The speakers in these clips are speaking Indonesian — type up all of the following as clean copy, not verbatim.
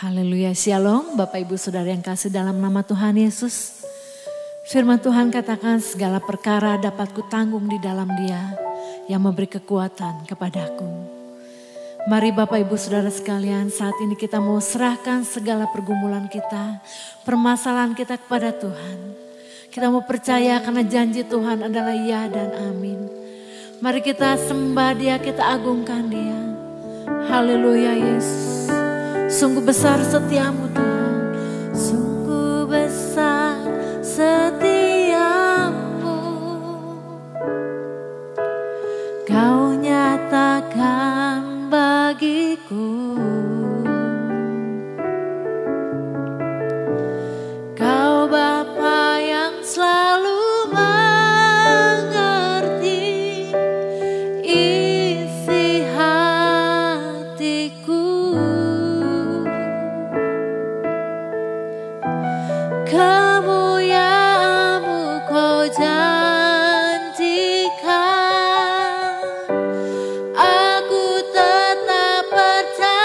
Haleluya, shalom Bapak Ibu Saudara yang kasih dalam nama Tuhan Yesus. Firman Tuhan katakan segala perkara dapat kutanggung di dalam Dia yang memberi kekuatan kepadaku. Mari Bapak Ibu Saudara sekalian, saat ini kita mau serahkan segala pergumulan kita, permasalahan kita kepada Tuhan. Kita mau percaya karena janji Tuhan adalah ya dan amin. Mari kita sembah Dia, kita agungkan Dia. Haleluya Yesus. Sungguh besar setiamu Tuhan, sungguh besar setiamu. Kau nyatakan bagiku, Kau Bapa yang selalu mengerti isi hatiku. Kemuliaan-Mu Kau janjikan, aku tetap percaya.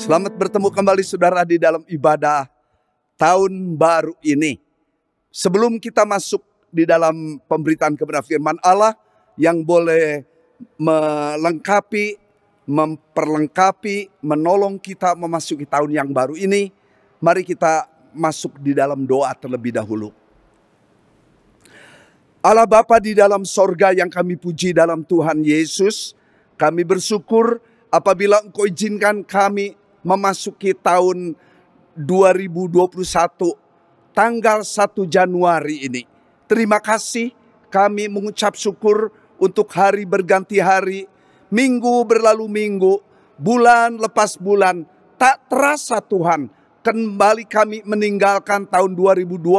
Selamat bertemu kembali saudara di dalam ibadah tahun baru ini. Sebelum kita masuk di dalam pemberitaan kebenaran firman Allah yang boleh melengkapi, memperlengkapi, menolong kita memasuki tahun yang baru ini, mari kita masuk di dalam doa terlebih dahulu. Allah Bapa di dalam sorga yang kami puji dalam Tuhan Yesus, kami bersyukur apabila Engkau izinkan kami memasuki tahun 2021 tanggal 1 Januari ini. Terima kasih, kami mengucap syukur untuk hari berganti hari, minggu berlalu minggu, bulan lepas bulan. Tak terasa Tuhan, kembali kami meninggalkan tahun 2020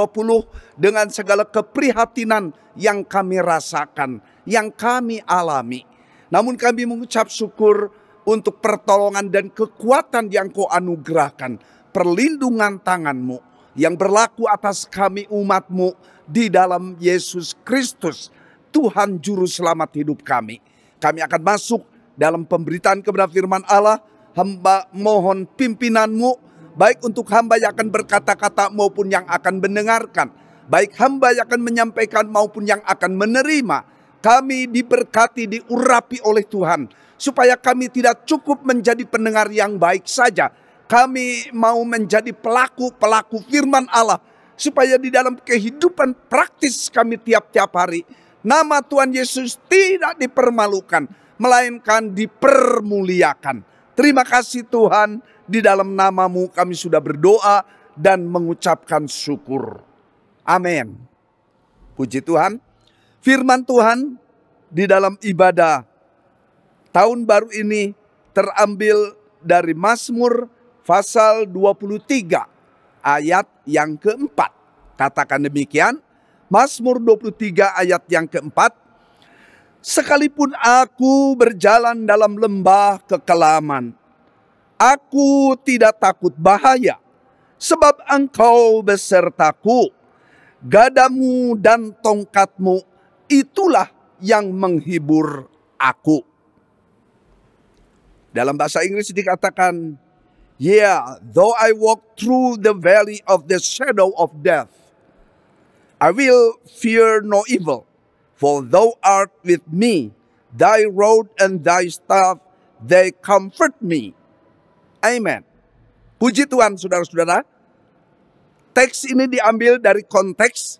dengan segala keprihatinan yang kami rasakan, yang kami alami. Namun kami mengucap syukur untuk pertolongan dan kekuatan yang Kau anugerahkan. Perlindungan tangan-Mu yang berlaku atas kami umat-Mu di dalam Yesus Kristus, Tuhan Juru Selamat hidup kami. Kami akan masuk dalam pemberitaan kebenaran firman Allah. Hamba mohon pimpinan-Mu, baik untuk hamba yang akan berkata-kata maupun yang akan mendengarkan. Baik hamba yang akan menyampaikan maupun yang akan menerima. Kami diberkati, diurapi oleh Tuhan. Supaya kami tidak cukup menjadi pendengar yang baik saja. Kami mau menjadi pelaku-pelaku firman Allah. Supaya di dalam kehidupan praktis kami tiap-tiap hari, nama Tuhan Yesus tidak dipermalukan, melainkan dipermuliakan. Terima kasih Tuhan, di dalam nama-Mu kami sudah berdoa dan mengucapkan syukur. Amin. Puji Tuhan. Firman Tuhan di dalam ibadah tahun baru ini terambil dari Mazmur pasal 23 ayat yang keempat. Katakan demikian, Mazmur 23 ayat yang keempat. Sekalipun aku berjalan dalam lembah kekelaman, aku tidak takut bahaya, sebab Engkau besertaku. Gadamu dan tongkat-Mu, itulah yang menghibur aku. Dalam bahasa Inggris dikatakan, yeah, though I walk through the valley of the shadow of death, I will fear no evil, for thou art with me, thy rod and thy staff, they comfort me. Amen. Puji Tuhan saudara-saudara. Teks ini diambil dari konteks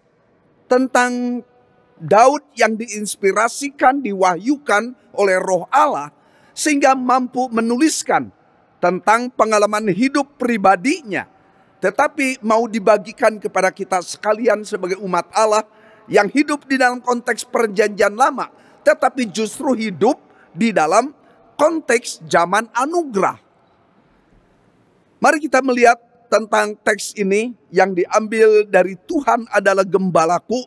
tentang Daud yang diinspirasikan, diwahyukan oleh Roh Allah, sehingga mampu menuliskan tentang pengalaman hidup pribadinya. Tetapi mau dibagikan kepada kita sekalian sebagai umat Allah yang hidup di dalam konteks perjanjian lama, tetapi justru hidup di dalam konteks zaman anugerah. Mari kita melihat tentang teks ini yang diambil dari Tuhan adalah gembalaku.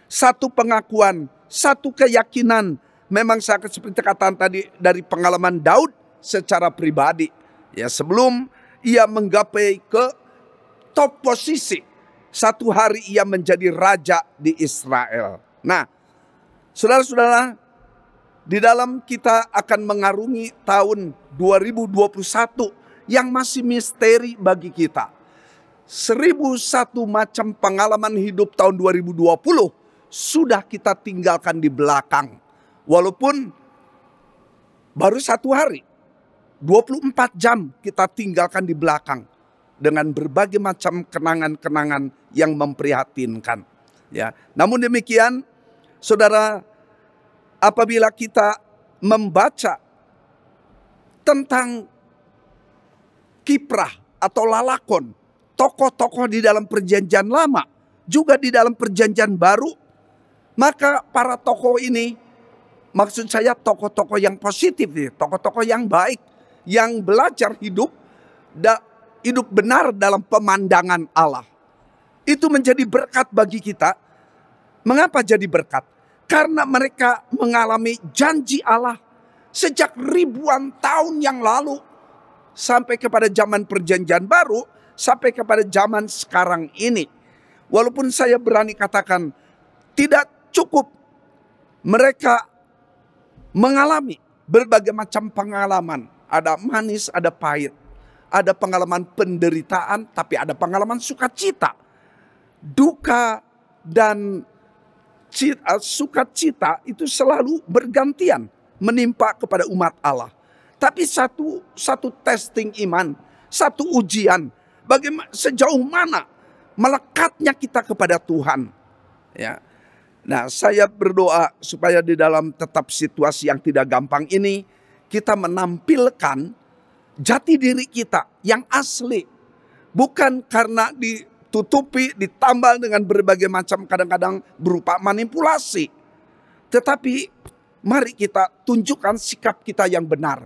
Satu pengakuan, satu keyakinan. Memang saya seperti katakan tadi dari pengalaman Daud secara pribadi. Ya, sebelum ia menggapai ke top posisi, satu hari ia menjadi raja di Israel. Nah, saudara-saudara, di dalam kita akan mengarungi tahun 2021 yang masih misteri bagi kita. 1001 macam pengalaman hidup tahun 2020 sudah kita tinggalkan di belakang. Walaupun baru satu hari, 24 jam kita tinggalkan di belakang. Dengan berbagai macam kenangan-kenangan yang memprihatinkan. Ya, namun demikian, saudara, apabila kita membaca tentang kiprah atau lalakon tokoh-tokoh di dalam perjanjian lama, juga di dalam perjanjian baru, maka para tokoh ini, maksud saya tokoh-tokoh yang positif, tokoh-tokoh yang baik, yang belajar hidup benar dalam pemandangan Allah. Itu menjadi berkat bagi kita. Mengapa jadi berkat? Karena mereka mengalami janji Allah sejak ribuan tahun yang lalu, sampai kepada zaman perjanjian baru, sampai kepada zaman sekarang ini. Walaupun saya berani katakan, tidak cukup mereka mengalami berbagai macam pengalaman. Ada manis, ada pahit. ada pengalaman penderitaan, tapi ada pengalaman sukacita. Duka dan sukacita itu selalu bergantian menimpa kepada umat Allah. Tapi satu testing iman, satu ujian, bagaimana sejauh mana melekatnya kita kepada Tuhan. Ya. Nah, saya berdoa supaya di dalam tetap situasi yang tidak gampang ini, kita menampilkan jati diri kita yang asli. Bukan karena ditutupi, ditambal dengan berbagai macam kadang-kadang berupa manipulasi. Tetapi mari kita tunjukkan sikap kita yang benar.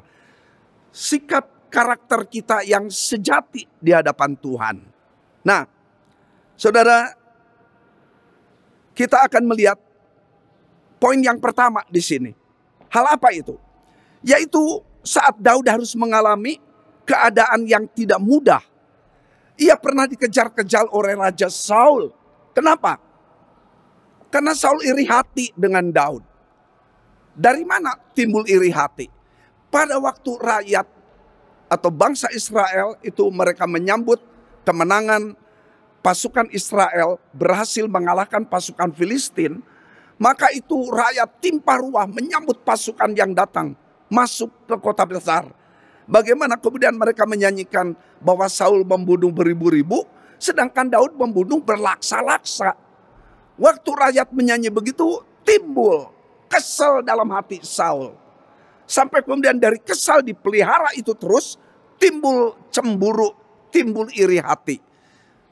Sikap karakter kita yang sejati di hadapan Tuhan. Nah, saudara, kita akan melihat poin yang pertama di sini. Hal apa itu? Yaitu saat Daud harus mengalami keadaan yang tidak mudah. Ia pernah dikejar-kejar oleh Raja Saul. Kenapa? Karena Saul iri hati dengan Daud. Dari mana timbul iri hati? Pada waktu rakyat atau bangsa Israel itu mereka menyambut kemenangan, pasukan Israel berhasil mengalahkan pasukan Filistin, maka itu rakyat timpah ruah menyambut pasukan yang datang masuk ke kota besar. Bagaimana kemudian mereka menyanyikan bahwa Saul membunuh beribu-ribu, sedangkan Daud membunuh berlaksa-laksa. Waktu rakyat menyanyi begitu, timbul kesal dalam hati Saul. Sampai kemudian dari kesal dipelihara itu terus, timbul cemburu, timbul iri hati.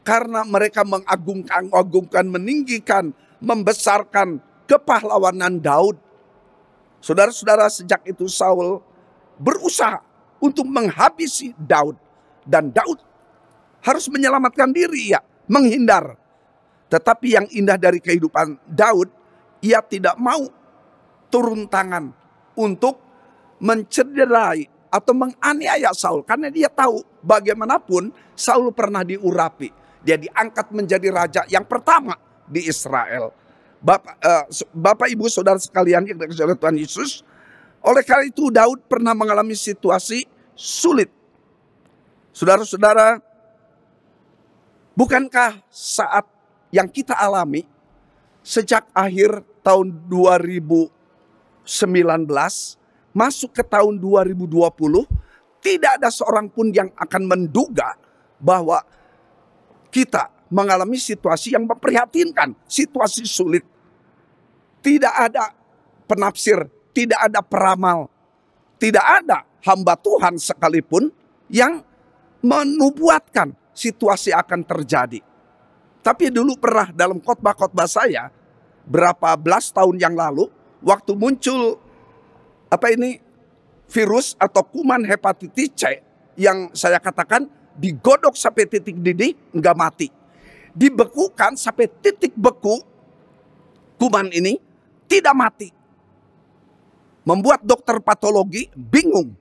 Karena mereka mengagungkan, meninggikan, membesarkan kepahlawanan Daud. Saudara-saudara, sejak itu Saul berusaha untuk menghabisi Daud. Dan Daud harus menyelamatkan diri, ya, menghindar. Tetapi yang indah dari kehidupan Daud, ia tidak mau turun tangan untuk mencederai atau menganiaya Saul. Karena dia tahu bagaimanapun Saul pernah diurapi. Dia diangkat menjadi raja yang pertama di Israel. Bapak Ibu Saudara sekalian yang dikasihi oleh Tuhan Yesus, oleh karena itu Daud pernah mengalami situasi sulit. Saudara-saudara, bukankah saat yang kita alami sejak akhir tahun 2019 masuk ke tahun 2020, tidak ada seorang pun yang akan menduga bahwa kita mengalami situasi yang memprihatinkan, situasi sulit. Tidak ada penafsir, tidak ada peramal, tidak ada hamba Tuhan sekalipun yang menubuatkan situasi akan terjadi. Tapi dulu pernah dalam khotbah-khotbah saya, berapa belas tahun yang lalu, waktu muncul virus atau kuman hepatitis C yang saya katakan digodok sampai titik didih, nggak mati. Dibekukan sampai titik beku, kuman ini tidak mati. Membuat dokter patologi bingung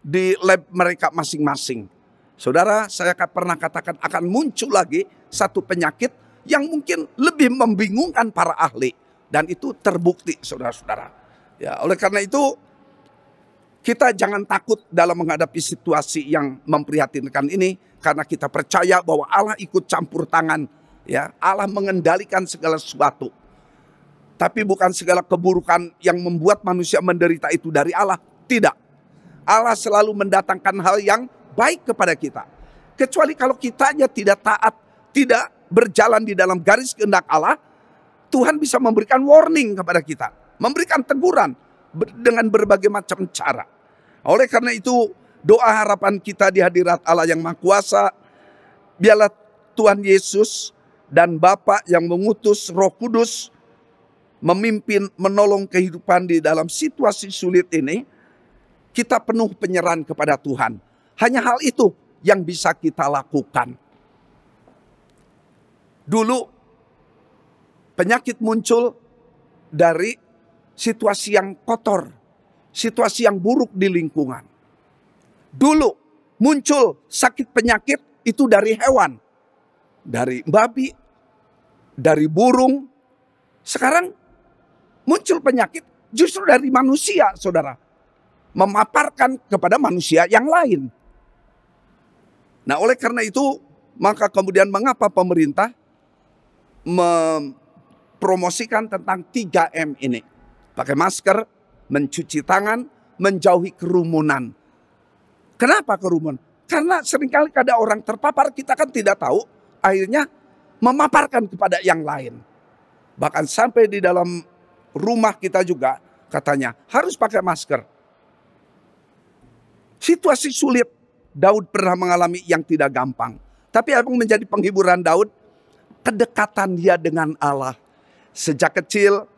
di lab mereka masing-masing. Saudara, saya pernah katakan akan muncul lagi satu penyakit yang mungkin lebih membingungkan para ahli. Dan itu terbukti, saudara-saudara. Ya, oleh karena itu, kita jangan takut dalam menghadapi situasi yang memprihatinkan ini, karena kita percaya bahwa Allah ikut campur tangan, ya. Allah mengendalikan segala sesuatu. Tapi bukan segala keburukan yang membuat manusia menderita itu dari Allah, tidak. Allah selalu mendatangkan hal yang baik kepada kita. Kecuali kalau kitanya tidak taat, tidak berjalan di dalam garis kehendak Allah, Tuhan bisa memberikan warning kepada kita, memberikan teguran dengan berbagai macam cara. Oleh karena itu, doa harapan kita di hadirat Allah yang Maha Kuasa, biarlah Tuhan Yesus dan Bapa yang mengutus Roh Kudus memimpin, menolong kehidupan di dalam situasi sulit ini. Kita penuh penyerahan kepada Tuhan. Hanya hal itu yang bisa kita lakukan. Dulu penyakit muncul dari situasi yang kotor, situasi yang buruk di lingkungan. Dulu muncul sakit penyakit itu dari hewan, dari babi, dari burung. Sekarang muncul penyakit justru dari manusia, saudara. Memaparkan kepada manusia yang lain. Nah, oleh karena itu, maka kemudian mengapa pemerintah mempromosikan tentang 3M ini? Pakai masker, mencuci tangan, menjauhi kerumunan. Kenapa kerumunan? Karena seringkali ada orang terpapar, kita kan tidak tahu, akhirnya memaparkan kepada yang lain. Bahkan sampai di dalam rumah kita juga katanya harus pakai masker. Situasi sulit Daud pernah mengalami yang tidak gampang. Tapi apa yang menjadi penghiburan Daud? Kedekatan dia dengan Allah. Sejak kecil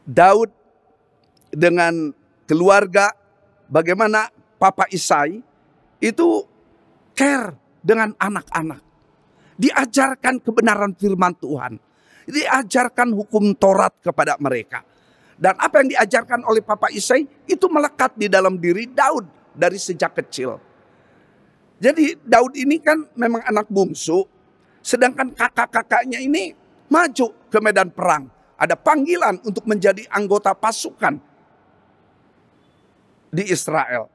Daud dengan keluarga, bagaimana Papa Isai itu care dengan anak-anak. Diajarkan kebenaran firman Tuhan. Diajarkan hukum Taurat kepada mereka. Dan apa yang diajarkan oleh Papa Isai itu melekat di dalam diri Daud dari sejak kecil. Jadi Daud ini kan memang anak bungsu. Sedangkan kakak-kakaknya ini maju ke medan perang. Ada panggilan untuk menjadi anggota pasukan di Israel.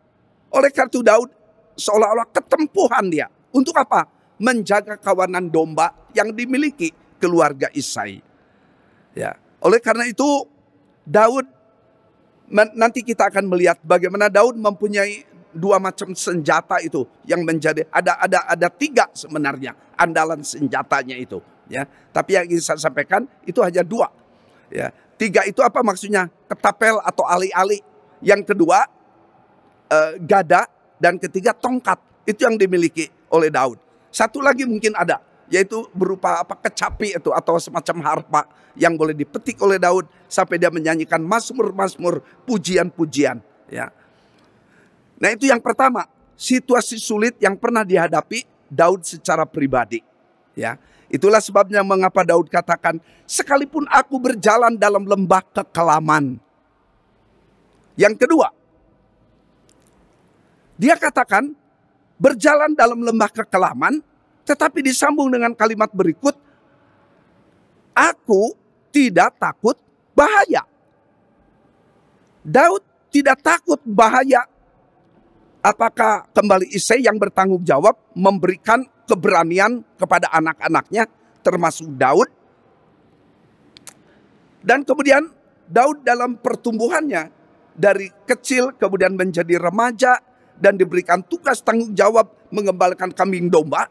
Oleh karena itu Daud seolah-olah ketempuhan dia. Untuk apa? Menjaga kawanan domba yang dimiliki keluarga Isai. Ya. Oleh karena itu Daud, nanti kita akan melihat bagaimana Daud mempunyai dua macam senjata itu yang menjadi ada tiga sebenarnya andalan senjatanya itu. Ya. Tapi yang ingin saya sampaikan itu hanya dua. Ya. Tiga itu apa maksudnya? Ketapel atau ali-ali. Yang kedua gada, dan ketiga tongkat. Itu yang dimiliki oleh Daud. Satu lagi mungkin ada, yaitu berupa kecapi itu atau semacam harpa yang boleh dipetik oleh Daud sampai dia menyanyikan mazmur-mazmur, pujian-pujian. Ya. Nah itu yang pertama, situasi sulit yang pernah dihadapi Daud secara pribadi. Ya. Itulah sebabnya mengapa Daud katakan, sekalipun aku berjalan dalam lembah kekelaman. Yang kedua, dia katakan berjalan dalam lembah kekelaman, tetapi disambung dengan kalimat berikut, aku tidak takut bahaya. Daud tidak takut bahaya. Apakah kembali Isai yang bertanggung jawab memberikan keberanian kepada anak-anaknya termasuk Daud. Dan kemudian Daud dalam pertumbuhannya dari kecil kemudian menjadi remaja dan diberikan tugas tanggung jawab mengembalakan kambing domba.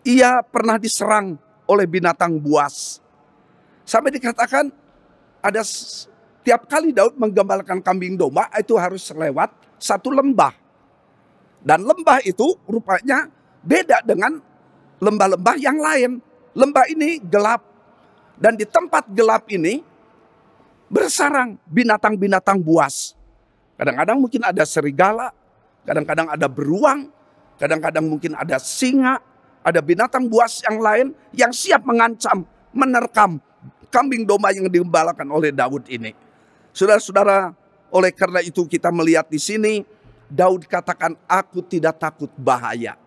Ia pernah diserang oleh binatang buas. Sampai dikatakan ada tiap kali Daud menggembalakan kambing domba itu harus lewat satu lembah. Dan lembah itu rupanya beda dengan lembah-lembah yang lain. Lembah ini gelap. Dan di tempat gelap ini bersarang binatang-binatang buas. Kadang-kadang mungkin ada serigala, kadang-kadang ada beruang, kadang-kadang mungkin ada singa, ada binatang buas yang lain yang siap mengancam, menerkam kambing domba yang digembalakan oleh Daud ini. Saudara-saudara, oleh karena itu kita melihat di sini, Daud katakan, aku tidak takut bahaya.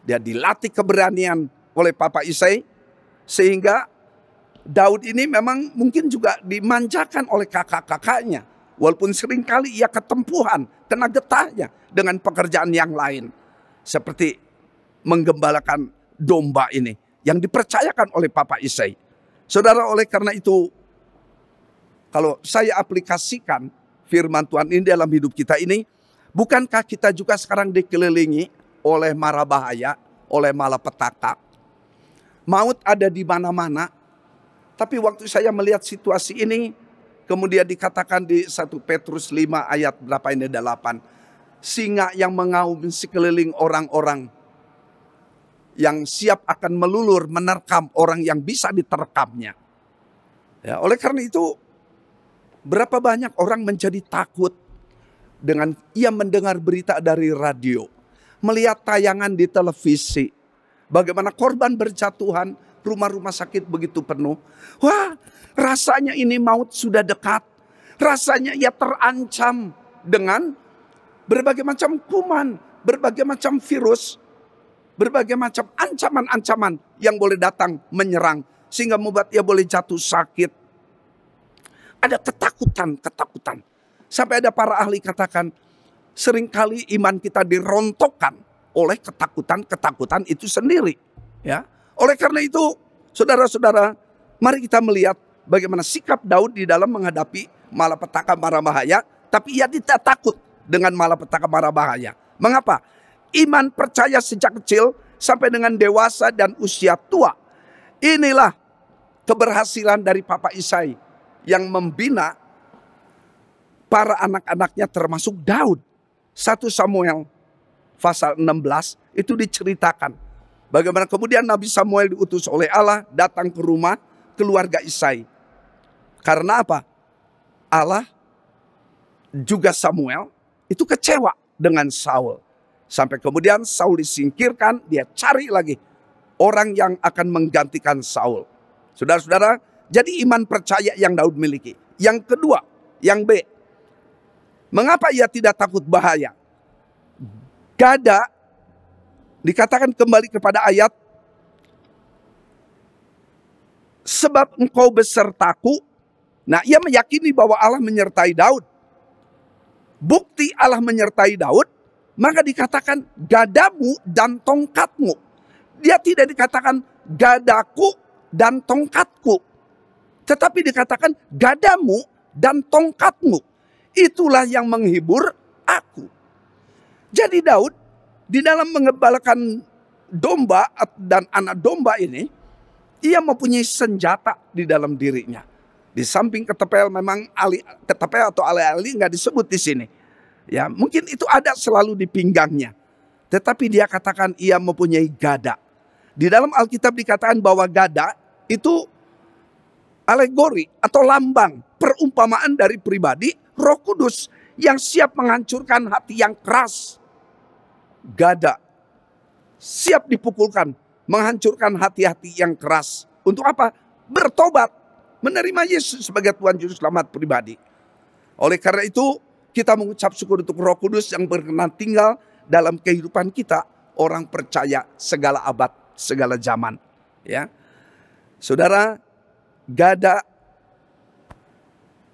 Dia dilatih keberanian oleh Papa Isai, sehingga Daud ini memang mungkin juga dimanjakan oleh kakak-kakaknya. Walaupun seringkali ia ketempuhan, kena getahnya dengan pekerjaan yang lain. Seperti menggembalakan domba ini yang dipercayakan oleh Papa Isai. Saudara, oleh karena itu, kalau saya aplikasikan firman Tuhan ini dalam hidup kita ini, bukankah kita juga sekarang dikelilingi oleh mara bahaya, oleh malapetaka? Maut ada di mana-mana. Tapi waktu saya melihat situasi ini, kemudian dikatakan di 1 Petrus 5 ayat berapa ini 8. Singa yang mengaum sekeliling orang-orang yang siap akan melulur menerkam orang yang bisa diterkamnya. Ya, oleh karena itu, berapa banyak orang menjadi takut dengan ia mendengar berita dari radio, melihat tayangan di televisi, bagaimana korban berjatuhan, rumah-rumah sakit begitu penuh. Wah, rasanya ini maut sudah dekat. Rasanya ia terancam dengan berbagai macam kuman, berbagai macam virus, berbagai macam ancaman-ancaman yang boleh datang menyerang. Sehingga membuat ia boleh jatuh sakit. Ada ketakutan. Sampai ada para ahli katakan, seringkali iman kita dirontokkan oleh ketakutan-ketakutan itu sendiri. Ya, oleh karena itu, saudara-saudara, mari kita melihat bagaimana sikap Daud di dalam menghadapi malapetaka mara bahaya, tapi ia tidak takut dengan malapetaka mara bahaya. Mengapa? Iman percaya sejak kecil sampai dengan dewasa dan usia tua. Inilah keberhasilan dari Papa Isai yang membina para anak-anaknya termasuk Daud. 1 Samuel pasal 16 itu diceritakan bagaimana kemudian Nabi Samuel diutus oleh Allah datang ke rumah keluarga Isai. Karena apa? Allah juga Samuel itu kecewa dengan Saul. Sampai kemudian Saul disingkirkan, dia cari lagi orang yang akan menggantikan Saul. Saudara-saudara, jadi iman percaya yang Daud miliki. Yang kedua, yang B. Mengapa ia tidak takut bahaya? Gada dikatakan kembali kepada ayat, sebab engkau besertaku. Nah, ia meyakini bahwa Allah menyertai Daud. Bukti Allah menyertai Daud, maka dikatakan gadamu dan tongkatmu. Dia tidak dikatakan gadaku dan tongkatku, tetapi dikatakan gadamu dan tongkatmu. Itulah yang menghibur aku. Jadi Daud di dalam mengembalakan domba dan anak domba ini, ia mempunyai senjata di dalam dirinya. Di samping ketepel, memang ketepel atau alih-alih nggak disebut di sini. Ya, mungkin itu ada selalu di pinggangnya. Tetapi dia katakan ia mempunyai gada. Di dalam Alkitab dikatakan bahwa gada itu alegori atau lambang perumpamaan dari pribadi Roh Kudus yang siap menghancurkan hati yang keras. Gada siap dipukulkan, menghancurkan hati-hati yang keras. Untuk apa? Bertobat, menerima Yesus sebagai Tuhan Juru Selamat pribadi. Oleh karena itu, kita mengucap syukur untuk Roh Kudus yang berkenan tinggal dalam kehidupan kita, orang percaya segala abad, segala zaman. Ya, saudara, gada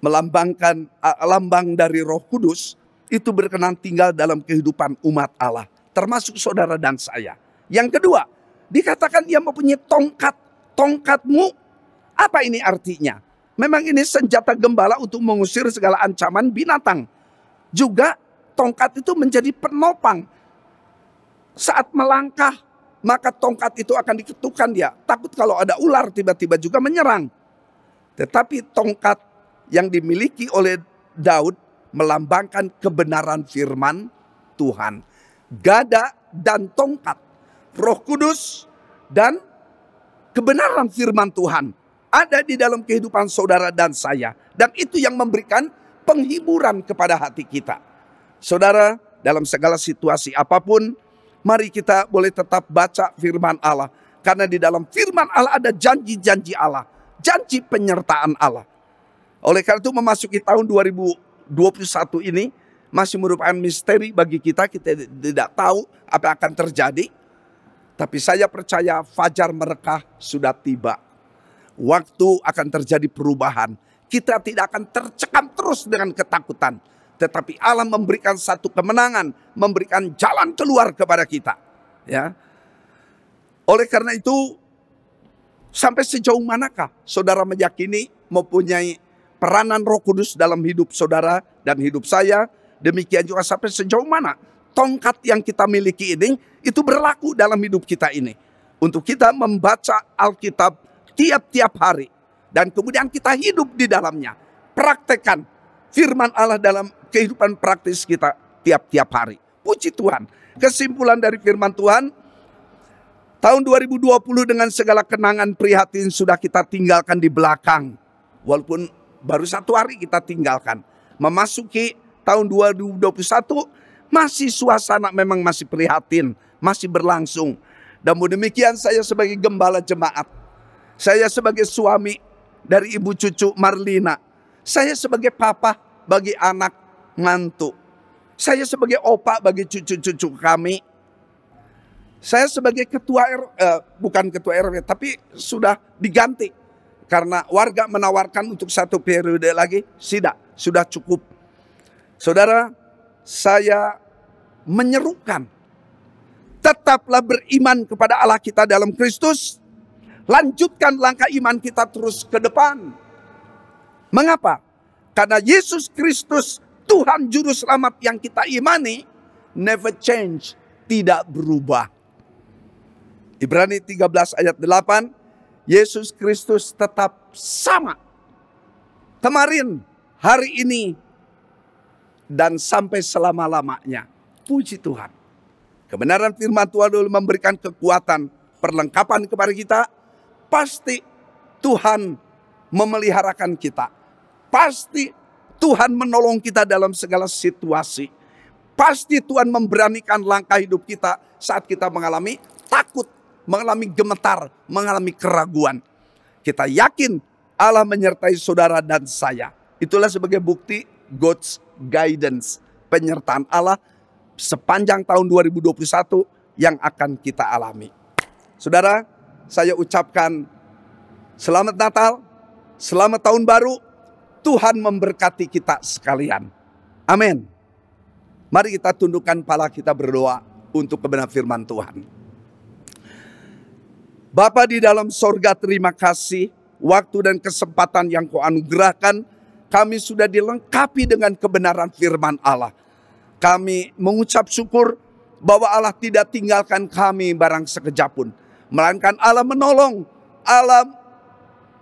melambangkan lambang dari Roh Kudus itu berkenan tinggal dalam kehidupan umat Allah, termasuk saudara dan saya. Yang kedua, dikatakan ia mempunyai tongkat. Tongkatmu, apa ini artinya? Memang ini senjata gembala untuk mengusir segala ancaman binatang. Juga tongkat itu menjadi penopang. Saat melangkah, maka tongkat itu akan diketukkan dia. Takut kalau ada ular tiba-tiba juga menyerang. Tetapi tongkat yang dimiliki oleh Daud melambangkan kebenaran firman Tuhan. Gada dan tongkat, Roh Kudus dan kebenaran firman Tuhan ada di dalam kehidupan saudara dan saya. Dan itu yang memberikan penghiburan kepada hati kita. Saudara, dalam segala situasi apapun, mari kita boleh tetap baca firman Allah. Karena di dalam firman Allah ada janji-janji Allah, janji penyertaan Allah. Oleh karena itu memasuki tahun 2021 ini masih merupakan misteri bagi kita. Kita tidak tahu apa yang akan terjadi. Tapi saya percaya fajar merekah sudah tiba. Waktu akan terjadi perubahan. Kita tidak akan tercekam terus dengan ketakutan. Tetapi Allah memberikan satu kemenangan, memberikan jalan keluar kepada kita. Ya. Oleh karena itu, sampai sejauh manakah saudara meyakini mempunyai peranan Roh Kudus dalam hidup saudara dan hidup saya? Demikian juga sampai sejauh mana tongkat yang kita miliki ini itu berlaku dalam hidup kita ini. Untuk kita membaca Alkitab tiap-tiap hari. Dan kemudian kita hidup di dalamnya. Praktekkan firman Allah dalam kehidupan praktis kita tiap-tiap hari. Puji Tuhan. Kesimpulan dari firman Tuhan, tahun 2020 dengan segala kenangan prihatin sudah kita tinggalkan di belakang. Walaupun baru 1 hari kita tinggalkan. Memasuki tahun 2021 masih suasana memang masih prihatin, masih berlangsung. Dan demikian saya sebagai gembala jemaat, saya sebagai suami dari ibu cucu Marlina, saya sebagai papa bagi anak mantu, saya sebagai opa bagi cucu-cucu kami, saya sebagai ketua bukan ketua RW tapi sudah diganti karena warga menawarkan untuk 1 periode lagi, sudah cukup. Saudara, saya menyerukan, tetaplah beriman kepada Allah kita dalam Kristus. Lanjutkan langkah iman kita terus ke depan. Mengapa? Karena Yesus Kristus, Tuhan Juru Selamat yang kita imani, never change, tidak berubah. Ibrani 13 ayat 8, Yesus Kristus tetap sama. Kemarin, hari ini, dan sampai selama-lamanya. Puji Tuhan. Kebenaran firman Tuhan dulu memberikan kekuatan, perlengkapan kepada kita. Pasti Tuhan memeliharakan kita. Pasti Tuhan menolong kita dalam segala situasi. Pasti Tuhan memberanikan langkah hidup kita saat kita mengalami takut, mengalami gemetar, mengalami keraguan. Kita yakin Allah menyertai saudara dan saya. Itulah sebagai bukti God's guidance, penyertaan Allah sepanjang tahun 2021 yang akan kita alami. Saudara, saya ucapkan selamat Natal, selamat tahun baru. Tuhan memberkati kita sekalian. Amin. Mari kita tundukkan kepala kita berdoa untuk kebenaran firman Tuhan. Bapa di dalam sorga, terima kasih waktu dan kesempatan yang Kau anugerahkan. Kami sudah dilengkapi dengan kebenaran firman Allah. Kami mengucap syukur bahwa Allah tidak tinggalkan kami barang sekejap pun. Melainkan Allah menolong, Allah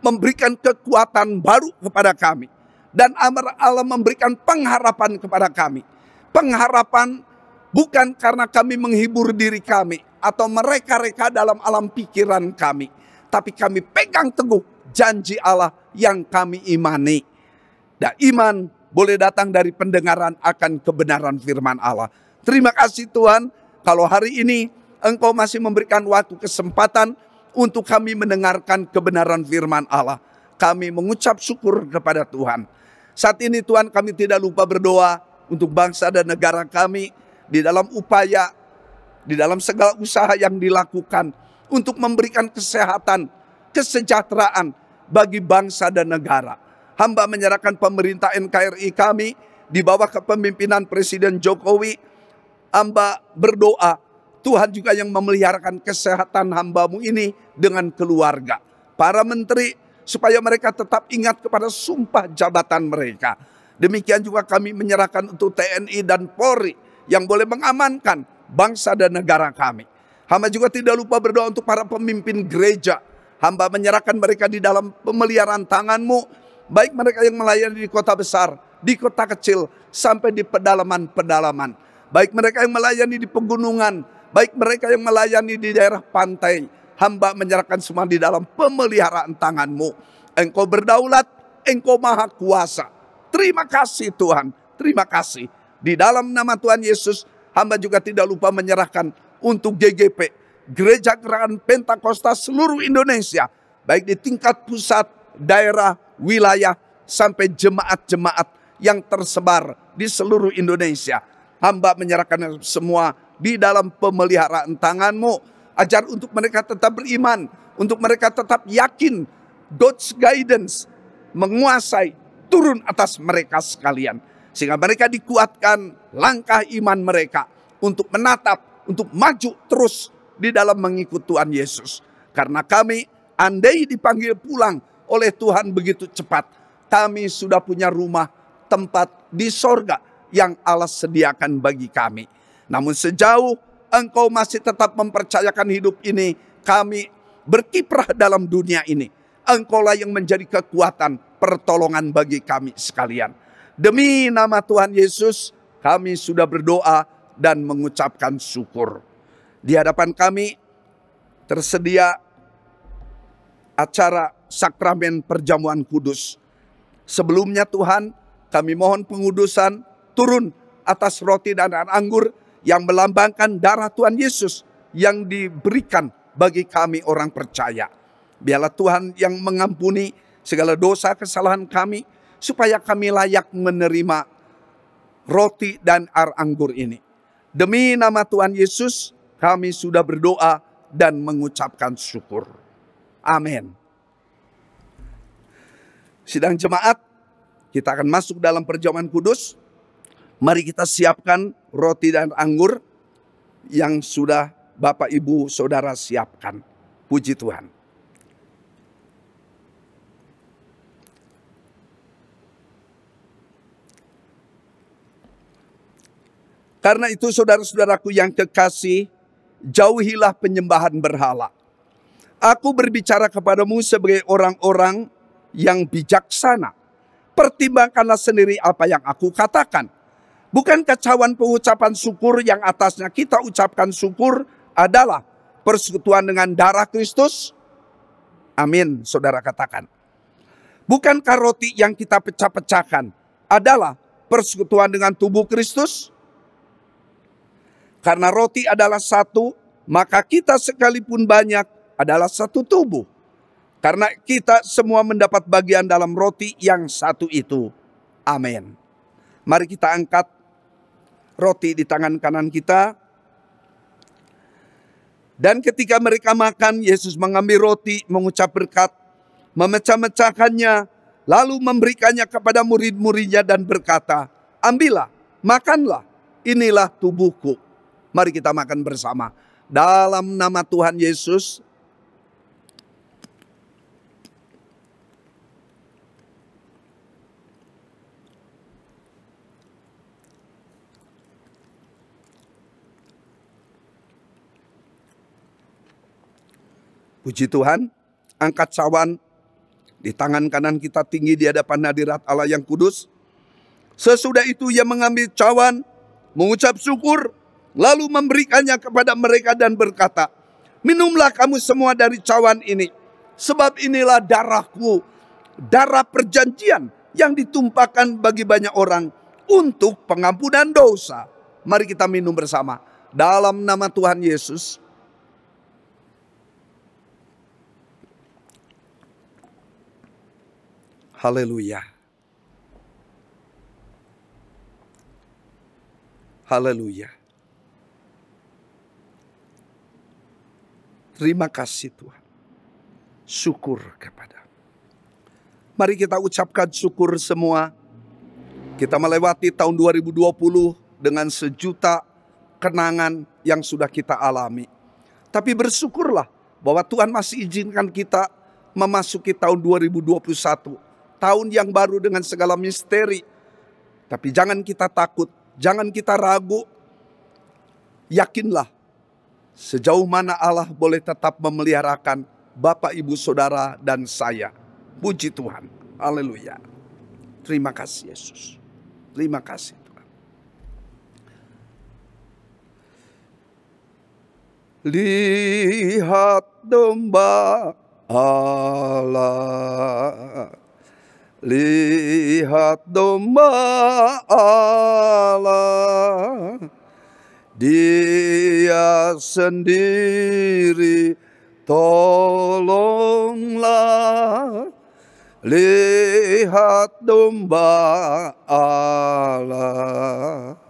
memberikan kekuatan baru kepada kami. Dan Allah memberikan pengharapan kepada kami. Pengharapan bukan karena kami menghibur diri kami atau mereka-reka dalam alam pikiran kami. Tapi kami pegang teguh janji Allah yang kami imani. Dan iman boleh datang dari pendengaran akan kebenaran firman Allah. Terima kasih Tuhan, kalau hari ini Engkau masih memberikan waktu kesempatan untuk kami mendengarkan kebenaran firman Allah. Kami mengucap syukur kepada Tuhan. Saat ini Tuhan, kami tidak lupa berdoa untuk bangsa dan negara kami di dalam upaya, di dalam segala usaha yang dilakukan untuk memberikan kesehatan, kesejahteraan bagi bangsa dan negara. Hamba menyerahkan pemerintah NKRI kami di bawah kepemimpinan Presiden Jokowi. Hamba berdoa, Tuhan juga yang memeliharakan kesehatan hamba-Mu ini dengan keluarga. Para menteri, supaya mereka tetap ingat kepada sumpah jabatan mereka. Demikian juga kami menyerahkan untuk TNI dan Polri yang boleh mengamankan bangsa dan negara kami. Hamba juga tidak lupa berdoa untuk para pemimpin gereja. Hamba menyerahkan mereka di dalam pemeliharaan tangan-Mu. Baik mereka yang melayani di kota besar, di kota kecil, sampai di pedalaman-pedalaman. Baik mereka yang melayani di pegunungan, baik mereka yang melayani di daerah pantai. Hamba menyerahkan semua di dalam pemeliharaan tangan-Mu. Engkau berdaulat, Engkau maha kuasa. Terima kasih Tuhan, terima kasih. Di dalam nama Tuhan Yesus, hamba juga tidak lupa menyerahkan untuk GGP, Gereja Gerakan Pentakosta seluruh Indonesia. Baik di tingkat pusat, daerah, wilayah, sampai jemaat-jemaat yang tersebar di seluruh Indonesia. Hamba menyerahkan semua di dalam pemeliharaan tangan-Mu. Ajar untuk mereka tetap beriman, untuk mereka tetap yakin God's guidance menguasai, turun atas mereka sekalian. Sehingga mereka dikuatkan langkah iman mereka untuk menatap, untuk maju terus di dalam mengikut Tuhan Yesus. Karena kami andai dipanggil pulang oleh Tuhan begitu cepat, kami sudah punya rumah tempat di sorga yang Allah sediakan bagi kami. Namun sejauh Engkau masih tetap mempercayakan hidup ini, kami berkiprah dalam dunia ini. Engkaulah yang menjadi kekuatan, pertolongan bagi kami sekalian. Demi nama Tuhan Yesus, kami sudah berdoa dan mengucapkan syukur. Di hadapan kami tersedia acara sakramen perjamuan kudus. Sebelumnya Tuhan, kami mohon pengudusan turun atas roti dan anggur yang melambangkan darah Tuhan Yesus yang diberikan bagi kami orang percaya. Biarlah Tuhan yang mengampuni segala dosa kesalahan kami, supaya kami layak menerima roti dan air anggur ini. Demi nama Tuhan Yesus, kami sudah berdoa dan mengucapkan syukur. Amin. Sidang jemaat, kita akan masuk dalam perjamuan kudus. Mari kita siapkan roti dan anggur yang sudah Bapak Ibu Saudara siapkan. Puji Tuhan. Karena itu saudara-saudaraku yang kekasih, jauhilah penyembahan berhala. Aku berbicara kepadamu sebagai orang-orang yang bijaksana. Pertimbangkanlah sendiri apa yang aku katakan. Bukankah cawan pengucapan syukur yang atasnya kita ucapkan syukur adalah persekutuan dengan darah Kristus? Amin, saudara katakan. Bukankah roti yang kita pecah-pecahkan adalah persekutuan dengan tubuh Kristus? Karena roti adalah satu, maka kita sekalipun banyak adalah satu tubuh. Karena kita semua mendapat bagian dalam roti yang satu itu. Amin. Mari kita angkat roti di tangan kanan kita. Dan ketika mereka makan, Yesus mengambil roti, mengucap berkat, memecah-mecahkannya, lalu memberikannya kepada murid-muridnya dan berkata, ambillah, makanlah, inilah tubuhku. Mari kita makan bersama. Dalam nama Tuhan Yesus. Puji Tuhan, angkat cawan di tangan kanan kita tinggi di hadapan hadirat Allah yang kudus. Sesudah itu ia mengambil cawan, mengucap syukur, lalu memberikannya kepada mereka dan berkata, minumlah kamu semua dari cawan ini, sebab inilah darahku, darah perjanjian yang ditumpahkan bagi banyak orang untuk pengampunan dosa. Mari kita minum bersama. Dalam nama Tuhan Yesus. Haleluya. Haleluya. Terima kasih Tuhan. Syukur kepada. Mari kita ucapkan syukur semua. Kita melewati tahun 2020 dengan sejuta kenangan yang sudah kita alami. Tapi bersyukurlah bahwa Tuhan masih izinkan kita memasuki tahun 2021. Tahun yang baru dengan segala misteri. Tapi jangan kita takut, jangan kita ragu. Yakinlah sejauh mana Allah boleh tetap memeliharakan Bapak, Ibu, Saudara, dan saya. Puji Tuhan. Haleluya. Terima kasih Yesus. Terima kasih Tuhan. Lihat domba Allah. Lihat domba Allah. Dia sendiri tolonglah. Lihat domba Allah.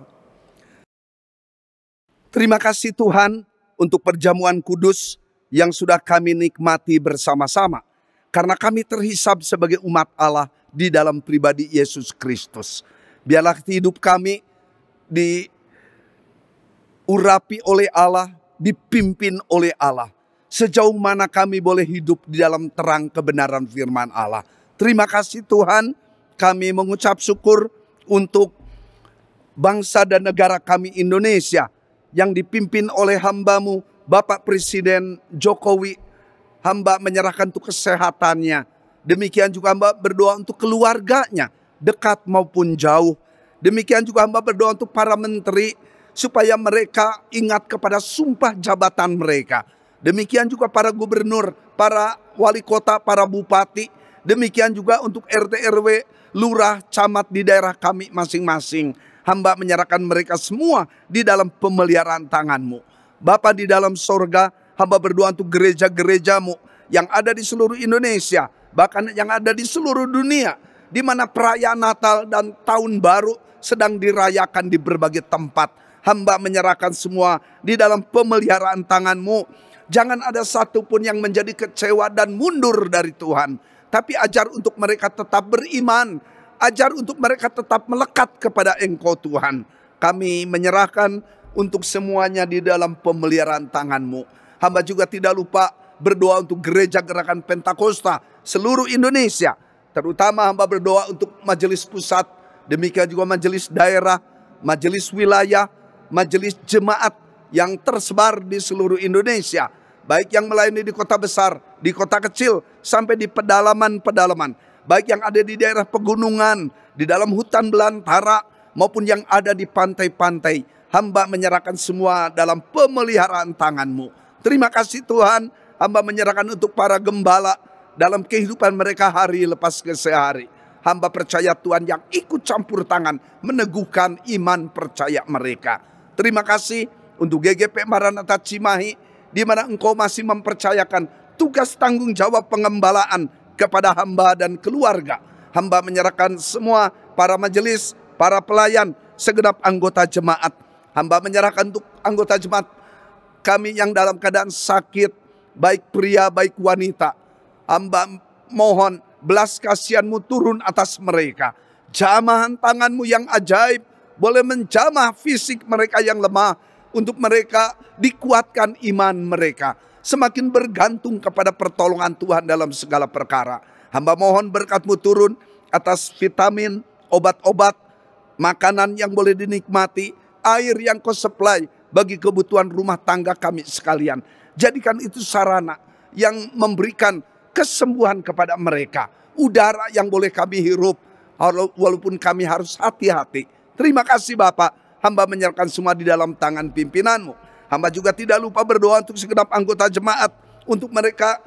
Terima kasih Tuhan untuk perjamuan kudus yang sudah kami nikmati bersama-sama. Karena kami terhisab sebagai umat Allah di dalam pribadi Yesus Kristus. Biarlah hidup kami diurapi oleh Allah, dipimpin oleh Allah. Sejauh mana kami boleh hidup di dalam terang kebenaran firman Allah. Terima kasih Tuhan, kami mengucap syukur untuk bangsa dan negara kami Indonesia yang dipimpin oleh hamba-Mu Bapak Presiden Jokowi. Hamba menyerahkan untuk kesehatannya. Demikian juga hamba berdoa untuk keluarganya, dekat maupun jauh. Demikian juga hamba berdoa untuk para menteri, supaya mereka ingat kepada sumpah jabatan mereka. Demikian juga para gubernur, para wali kota, para bupati. Demikian juga untuk RT RW, lurah, camat di daerah kami masing-masing. Hamba menyerahkan mereka semua di dalam pemeliharaan tangan-Mu. Bapa di dalam sorga, hamba berdoa untuk gereja-gereja-Mu yang ada di seluruh Indonesia, bahkan yang ada di seluruh dunia, di mana perayaan Natal dan Tahun Baru sedang dirayakan di berbagai tempat. Hamba menyerahkan semua di dalam pemeliharaan tangan-Mu. Jangan ada satupun yang menjadi kecewa dan mundur dari Tuhan. Tapi ajar untuk mereka tetap beriman, Ajar untuk mereka tetap melekat kepada Engkau Tuhan. Kami menyerahkan untuk semuanya di dalam pemeliharaan tangan-Mu. Hamba juga tidak lupa berdoa untuk gereja gerakan Pentakosta seluruh Indonesia. Terutama hamba berdoa untuk majelis pusat, demikian juga majelis daerah, majelis wilayah, majelis jemaat yang tersebar di seluruh Indonesia. Baik yang melayani di kota besar, di kota kecil, sampai di pedalaman-pedalaman. Baik yang ada di daerah pegunungan, di dalam hutan belantara, maupun yang ada di pantai-pantai. Hamba menyerahkan semua dalam pemeliharaan tangan-Mu. Terima kasih Tuhan, hamba menyerahkan untuk para gembala dalam kehidupan mereka hari lepas ke sehari. Hamba percaya Tuhan yang ikut campur tangan meneguhkan iman percaya mereka. Terima kasih untuk GGP Maranatha Cimahi, di mana Engkau masih mempercayakan tugas tanggung jawab pengembalaan kepada hamba dan keluarga. Hamba menyerahkan semua para majelis, para pelayan, segenap anggota jemaat. Hamba menyerahkan untuk anggota jemaat kami yang dalam keadaan sakit, baik pria, baik wanita. Hamba mohon belas kasihan-Mu turun atas mereka. Jamahan tangan-Mu yang ajaib boleh menjamah fisik mereka yang lemah, untuk mereka dikuatkan iman mereka. Semakin bergantung kepada pertolongan Tuhan dalam segala perkara. Hamba mohon berkat-Mu turun atas vitamin, obat-obat, makanan yang boleh dinikmati, air yang Kau supply bagi kebutuhan rumah tangga kami sekalian. Jadikan itu sarana yang memberikan kesembuhan kepada mereka. Udara yang boleh kami hirup, walaupun kami harus hati-hati. Terima kasih Bapak, hamba menyerahkan semua di dalam tangan pimpinan-Mu. Hamba juga tidak lupa berdoa untuk segenap anggota jemaat, untuk mereka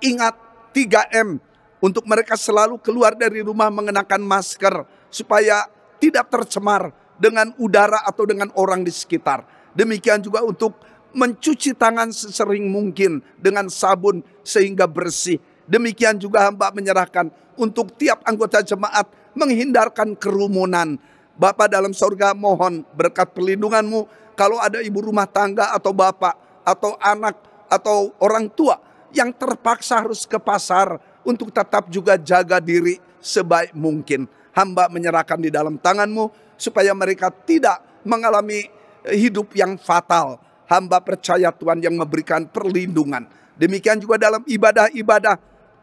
ingat 3M, untuk mereka selalu keluar dari rumah mengenakan masker, supaya tidak tercemar dengan udara atau dengan orang di sekitar. Demikian juga untuk mencuci tangan sesering mungkin dengan sabun sehingga bersih. Demikian juga hamba menyerahkan untuk tiap anggota jemaat menghindarkan kerumunan. Bapa dalam sorga, mohon berkat perlindungan-Mu. Kalau ada ibu rumah tangga atau bapak atau anak atau orang tua yang terpaksa harus ke pasar, untuk tetap juga jaga diri sebaik mungkin. Hamba menyerahkan di dalam tangan-Mu supaya mereka tidak mengalami hidup yang fatal. Hamba percaya Tuhan yang memberikan perlindungan. Demikian juga dalam ibadah-ibadah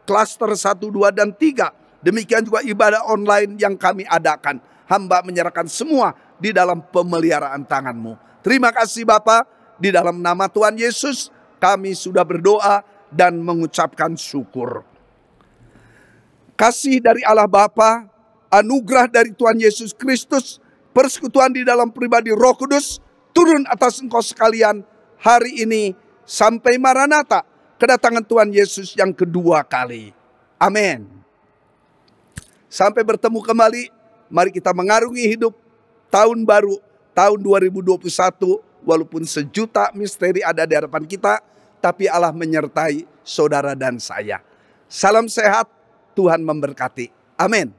klaster 1, 2, dan 3. Demikian juga ibadah online yang kami adakan. Hamba menyerahkan semua di dalam pemeliharaan tangan-Mu. Terima kasih Bapa, di dalam nama Tuhan Yesus kami sudah berdoa dan mengucapkan syukur. Kasih dari Allah Bapa, anugerah dari Tuhan Yesus Kristus, persekutuan di dalam pribadi Roh Kudus turun atas engkau sekalian hari ini sampai Maranatha, kedatangan Tuhan Yesus yang kedua kali. Amin. Sampai bertemu kembali, mari kita mengarungi hidup tahun baru, tahun 2021, walaupun sejuta misteri ada di hadapan kita, tapi Allah menyertai saudara dan saya. Salam sehat, Tuhan memberkati. Amin.